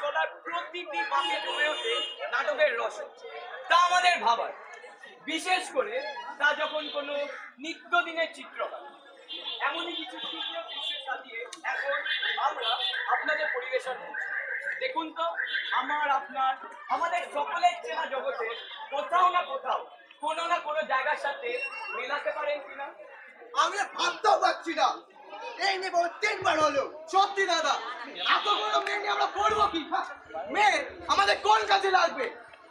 চলার প্রতিটি বাঁকে জমে ওঠে নাটকের রস। তা আমাদের ভাবার, বিশেষ করে তা যখন কোনো নিত্যদিনের চিত্র হয়। এমনই কিছু তীব্র দৃশ্যের সাজিয়ে এখন আমরা আপনাদের পরিবেশন করছি। দেখুন তো, আমার আপনার আমাদের সকলের চেনা জগতে কোথাও না কোথাও কোনো না কোনো জায়গার সাথে মেলাতে পারেন কিনা। আমি ভাবতেও পারছি না, এই নিয়ে 3বার হলো। সত্যি দাদা, এত বড় মেয়ে নিয়ে আমরা করবো কি? মেয়ে আমাদের কোন কাজে লাগবে?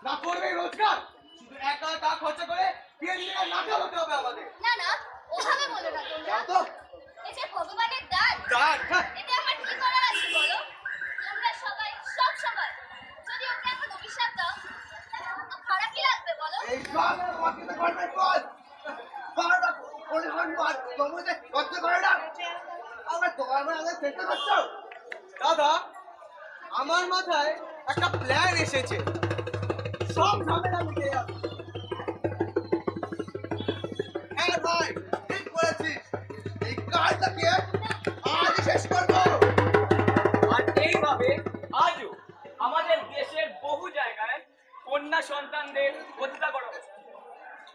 না করবে রোজগার, শুধু একা একা খরচা করে বিয়ে দিলে নাটক হতে হবে আমাদের। না না, ওভাবে বলো না তোমরা। তো এই যে ভগবানের দান, এতে আমার কি করার আছে বলো? তোমরা সবাই সব সময় যদি ওকে এখন অভিশাপ দাও, তাহলে তো খারাপ কি লাগবে বলো? এই সব তোমাকে তো করবে বল। বারবার পরিমাণ বাদ তোমাদের করতে পারে না। আমরা তোমার আগে চেষ্টা করছো। দাদা, আমার মাথায় একটা প্ল্যান এসেছে, সব ঝামেলা মিটে যাবে। হ্যাঁ ভাই, ঠিক বলেছিস। এই কাজটাকে আজ শেষ করবো। আর এইভাবে আজও আমাদের দেশের বহু জায়গায় কন্যা সন্তানদের হত্যা করা হচ্ছে।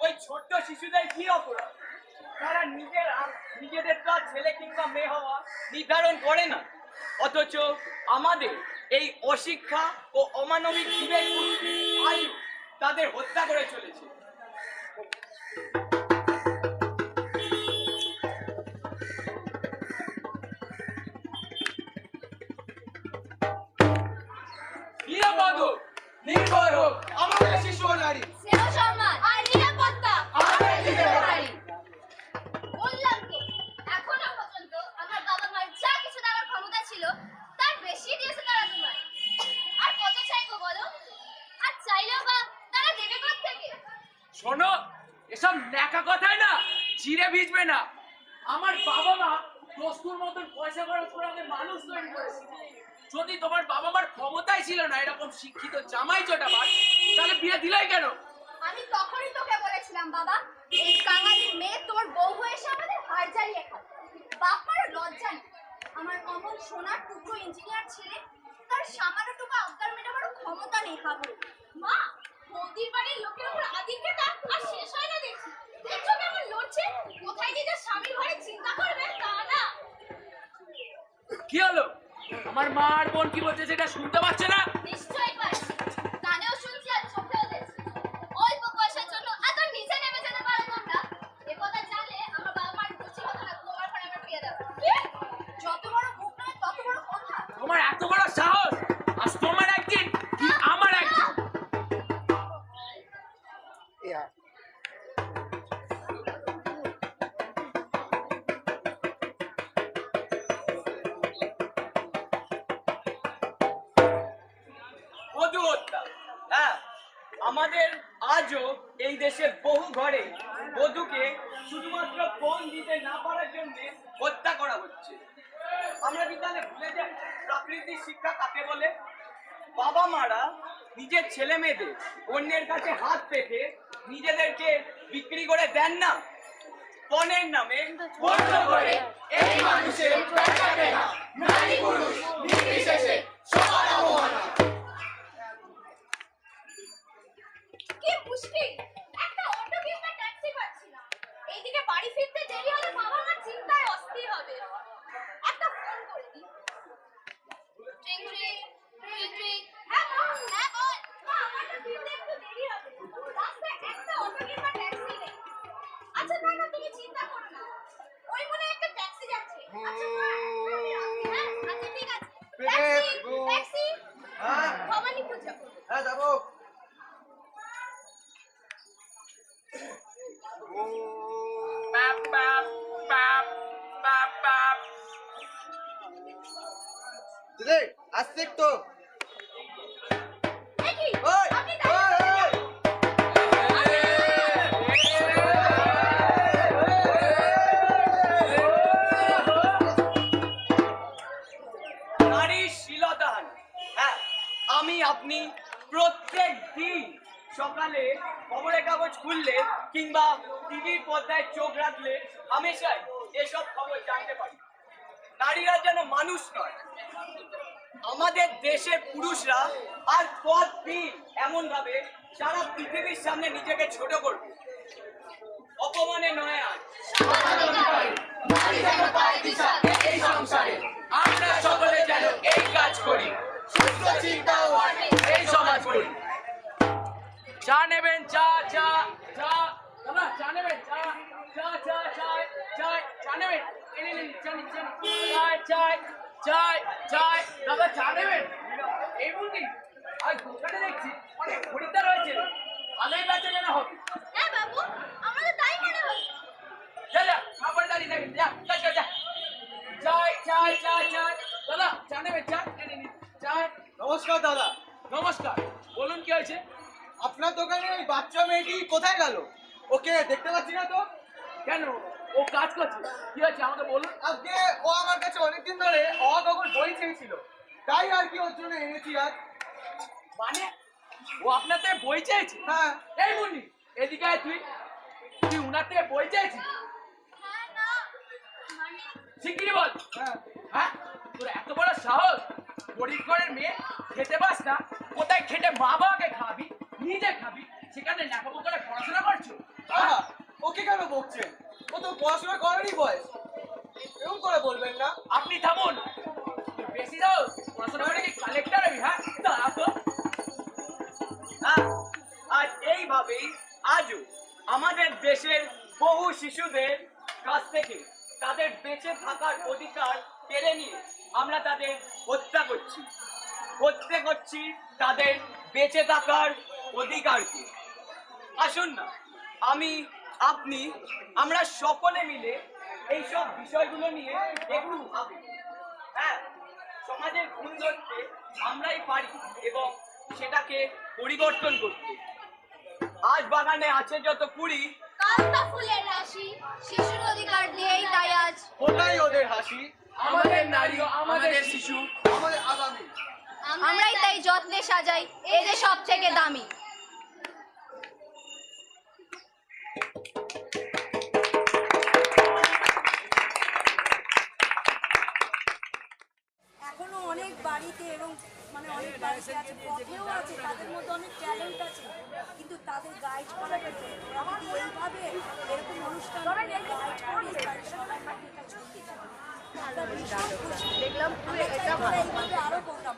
ওই ছোট্ট শিশুদের কি অপরাধ? তারা নিজেদের তো আর ছেলে কিংবা মেয়ে হওয়া নির্ধারণ করে না, অথচ আমাদের এই অশিক্ষা ও অমানবিক বিবেক আজও তাদের হত্যা করে চলেছে। নিরাপদ হোক, নির্ভর হোক আমাদের শিশু ও নারী। স্নেহ সম্মান আর নিরাপত্তা আমাদের দিতে পারি। বললাম তো, এখনো পর্যন্ত আমার বাবা মার যা কিছু দেওয়ার ক্ষমতা ছিল তার বেশি দিয়েছে তারা তোমায়। আর কত চাইবো বলো? আর চাইলেও বা তারা দেবে কোত্থেকে? শোনো, এসব ন্যাকা কথাই না চিড়ে ভিজবে না। আমার বাবা মা দস্তুর মতন পয়সা খরচ করে আমাদের মানুষ তৈরি করেছে। যদি তোমার বাবা মার ক্ষমতাই ছিল না এরকম শিক্ষিত জামাই জোটাবার, তাহলে বিয়ে দিলাই কেন? আমি তখনই তোকে বলেছিলাম বাবা, এই কাঙালির মেয়ে তোর বউ হয়ে এসে আমাদের হাড় জ্বালিয়ে খায়। বাপার লজ্জা নেই। আমার অমন সোনার টুকরো ইঞ্জিনিয়ার ছেলে, তার সামান্যটুকু আবদার মেটাবার ক্ষমতা নেই হাবু। মা, বৌদির বাড়ির লোকের উপর আদিক্ষেতা আর শেষ হয় না দেখছি। দেখছো কেমন লড়ছে? কোথায় নিজের স্বামীর ঘরে চিন্তা করবে তা না। কি হলো? আমার মা আর বোন কি বলছে সেটা শুনতে পাচ্ছে না? নিশ্চয়ই পাচ্ছি, কানেও শুনছি আর চোখেও দেখছি। অল্প পয়সার জন্য এত নিচে নেমে যেতে পারো তোমরা। এ কথা জানলে আমার বাবা মার রুচি হতো না তোমার ঘরে আমার বিয়ে দেওয়া। যত বড় মুখ নয় তত বড় কথা। তোমার এত বড় সাহস! আজ তোমার একদিন কি আমার একদিন। বধূ হত্যা, হ্যাঁ, আমাদের আজও এই দেশের বহু ঘরে বধূকে শুধুমাত্র ফোন দিতে না পারার জন্য হত্যা করা হচ্ছে। আমরা কি তাহলে ভুলে যাই প্রাকৃতিক শিক্ষা কাকে বলে? বাবা মারা নিজের ছেলে মেয়েদের অন্যের কাছে হাত পেতে নিজেদেরকে বিক্রি করে দেন না। পণের নামে বন্ধ করে এই মানুষের নারী পুরুষ নির্বিশেষে সবার অবমাননা। কি মুশকিল, একটা অটো কিংবা ট্যাক্সি পাচ্ছি না। এইদিকে বাড়ি ফিরতে দেরি হলে বাবা মা চিন্তায় অস্থির হবে। একটা ফোন করে দিই। ট্রিং ট্রিং ট্রিং ট্রিং। হ্যাঁ বল, হ্যাঁ বল। মা, আমার তো ফিরতে একটু দেরি হবে। রাস্তায় একটা অটো কিংবা ট্যাক্সি নেই। আচ্ছা না না, তুমি চিন্তা করো না, ওই মনে একটা ট্যাক্সি যাচ্ছে। আচ্ছা মা, আমি আসছি, হ্যাঁ? আচ্ছা ঠিক আছে। Taxi taxi. হ্যাঁ ভবানীপুর যাবো। হ্যাঁ যাবো। বাপ বাপ বাপ বাপ বাপ। দিদি আসছে তো। দেখি ওই আপনি ওই নারীর শ্লীলতাহানি, হ্যাঁ, আমি আপনি প্রত্যেক দিন সকালে খবরের কাগজ খুললে কিংবা টিভির পর্দায় চোখ রাখলে হামেশাই এসব খবর জানতে পারি। নারীরা যেন মানুষ নয়, আমাদের দেশের পুরুষরা আর কতদিন এমন ভাবে সারা পৃথিবীর সামনে নিজেকে ছোট করবে? অপমানে নয় আর এই সংসারে আমরা সকলে যেন এই কাজ করি, সুস্থ চিন্তা ও এই সমাজ করি। চা নেবেন? চা চা চা দাদা, চা নেবেন? চা চা চা চায় চায় চা নেবেন? এনে নিন, চা নিন, চা নিন। চায় চায় চায় চায় দাদা, চা নেবেন? এই বুঝি আজ দোকানে দেখছি অনেক খরিদ্দার রয়েছে, ভালোই বেচা কেনা হবে। হ্যাঁ বাবু, আমরা তো তাই মনে হচ্ছে। যা যা, কাপড়ে দাঁড়িয়ে থাকেন, যা যা যা যা। চায় চায় চায় চায় দাদা, চা নেবেন? চা এনে নিন। চায়। নমস্কার দাদা। নমস্কার, বলুন কি হয়েছে? আপনার দোকানে ওই বাচ্চা মেয়েটি কোথায় গেল? ওকে দেখতে পাচ্ছি না তো। কেন, ও কাজ করছে? কি হয়েছে আমাকে বলুন। আজকে ও আমার কাছে অনেকদিন ধরে অগগর বই চেয়েছিল, তাই আর কি ওর জন্য এনেছি আজ। মানে ও আপনার থেকে বই চেয়েছে? হ্যাঁ। এই মুন্নি, এদিকে আয়। তুই তুই উনার থেকে বই চেয়েছিস? হ্যাঁ না, মানে শিগগিরি বল। হ্যাঁ। হ্যাঁ, তোর এত বড় সাহস! গরিব ঘরের মেয়ে, খেতে পাস না, কোথায় খেটে মা বাবাকে খাবি, নিজে খাবি, সেখানে লেখাপড়া করে পড়াশোনা করছো? আহা, ওকে কেন বকছেন? ও তো পড়াশোনা করারই বয়স, এরকম করে বলবেন না। আপনি থামুন। তুই বেশি যাও, পড়াশোনা করে কি কালেক্টর হবি? হ্যাঁ, দাঁড়া তো। আর এইভাবেই আজও আমাদের দেশের বহু শিশুদের কাছ থেকে তাদের বেঁচে থাকার অধিকার কেড়ে নিয়ে আমরা তাদের হত্যা করছি তাদের বেঁচে থাকার অধিকারকে। আসুন না, আপনি আমরা সকলে মিলে এইসব বিষয়গুলো নিয়ে একটু ভাবি। হ্যাঁ, সমাজের ভুল ধরতে আমরাই পারি এবং সেটাকে পরিবর্তন করতে। আজ বাগানে আছে যত কুড়ি, কালটা ফুলের রাশি, শিশুর অধিকার দিয়েই তাই আজ। ওটাই ওদের হাসি, আমাদের নারী, আমাদের শিশু, আমাদের আগামী। আমরাই তাই যত্নে সাজাই এই যে সব থেকে দামি। এখনো অনেক বাড়িতে এবং মানে অনেক বাড়িতে আছে, পথেও আছে, তাদের মধ্যে অনেক ট্যালেন্ট আছে, কিন্তু তাদের গাইড করার জন্য ওরা যদি এইভাবে এরকম অনুষ্ঠান গাইড করি, তাহলে সবাই এটা চলতে থাকে। আমরা ভীষণ খুশি, দেখলাম এইভাবে আরো প্রোগ্রাম